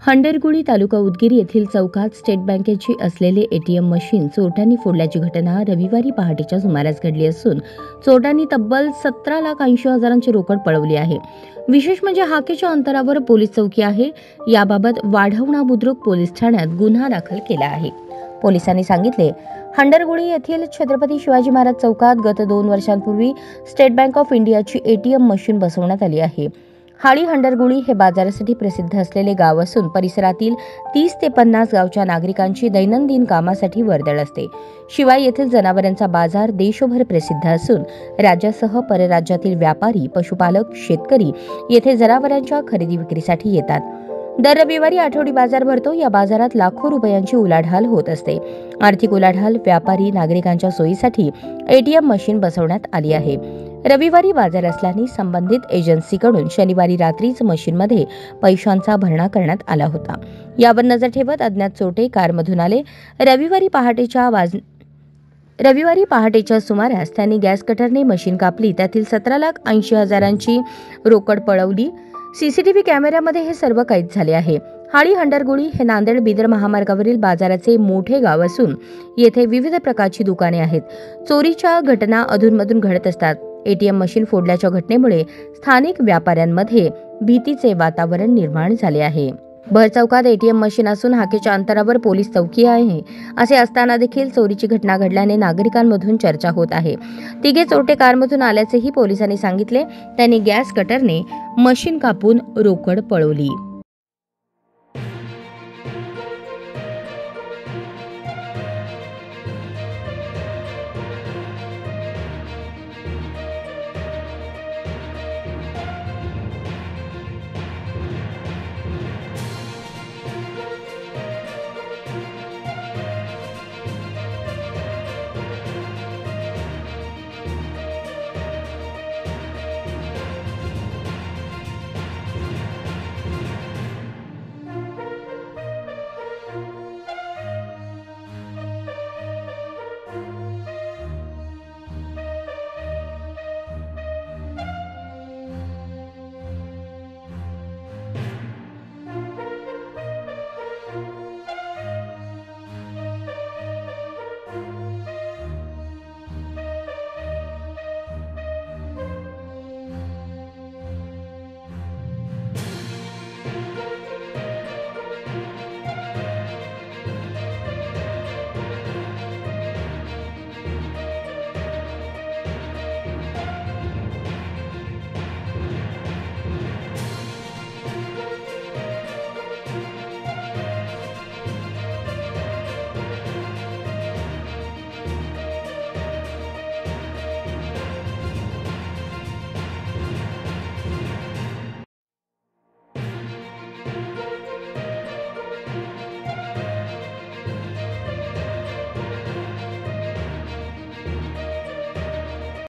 हंडरगुळी तालुका उदगीर येथील चौकात स्टेट बँकेची असलेले एटीएम मशीन चोरट्यांनी फोडल्याची घटना रविवारी पहाटेच्या सुमारास घडली असून चोरट्यांनी तब्बल 17,80,000ची रोकड पळवली आहे। विशेष म्हणजे हाकेच्या अंतरावर पोलीस चौकी आहे। याबाबत वाढवणा बुद्रुक पोलीस ठाण्यात गुन्हा दाखल केला आहे। पोलिसांनी सांगितले, हंडरगुळी येथील छत्रपती शिवाजी महाराज चौकात गत 2 वर्षांपूर्वी स्टेट बँक ऑफ इंडियाची एटीएम मशीन बसवण्यात आली आहे। हाळी हंडरगुळी हे बाजारासाठी प्रसिद्ध असलेले गाव असून परिसरातील 30 ते 50 गावच्या नागरिकांची दैनंदिन कामासाठी वर्दळ असते। शिवाय येथील जनावरांचा बाजार देशभर प्रसिद्ध असून राज्यासह परराज्यातील व्यापारी, पशुपालक, शेतकरी येथे जनावरांच्या खरेदी विक्रीसाठी येतात। दर रविवारी आठवडी बाजार भरतो। या बाजारात लाखो रुपयांची उलाढाल होत असते। आर्थिक उलाढाल, व्यापारी, नागरिकांच्या सोयीसाठी एटीएम मशीन बसवण्यात आली आहे। रविवारी बाजार असल्याने संबंधित एजन्सीकडून शनिवारी रात्रीच मशीनमध्ये पैशांचा भरणा करण्यात आला होता। यावर नजर ठेवत अज्ञात चोरटे कारमधून आले। रविवारी पहाटेच्या सुमारास त्यांनी गॅस कटरने मशीन कापली। त्यातील 17,80,000ची रोकड पळवली। सीसीटीव्ही कॅमेऱ्यामध्ये हे सर्व कैद झाले आहे। हाळी हंडरगुळी हे नांदेड-बिदर महामार्गावरील बाजाराचे मोठे गाव असून येथे विविध प्रकारची दुकाने आहेत। चोरीच्या घटना अधूनमधून घडत असतात। एटीएम मशीन फोडल्याच्या घटनेमुळे स्थानिक व्यापाऱ्यांमध्ये भीतीचे वातावरण निर्माण झाले आहे। भर चौकात एटीएम मशीन असून हाकेच्या अंतरावर पोलीस चौकी आहे। असे असताना देखील चोरीची घटना घडल्याने नागरिकांमधून चर्चा होत आहे। तिघे चोरटे कारमधून आल्याचेही पोलिसांनी सांगितले। त्यांनी गॅस कटरने मशीन कापून रोकड पळवली।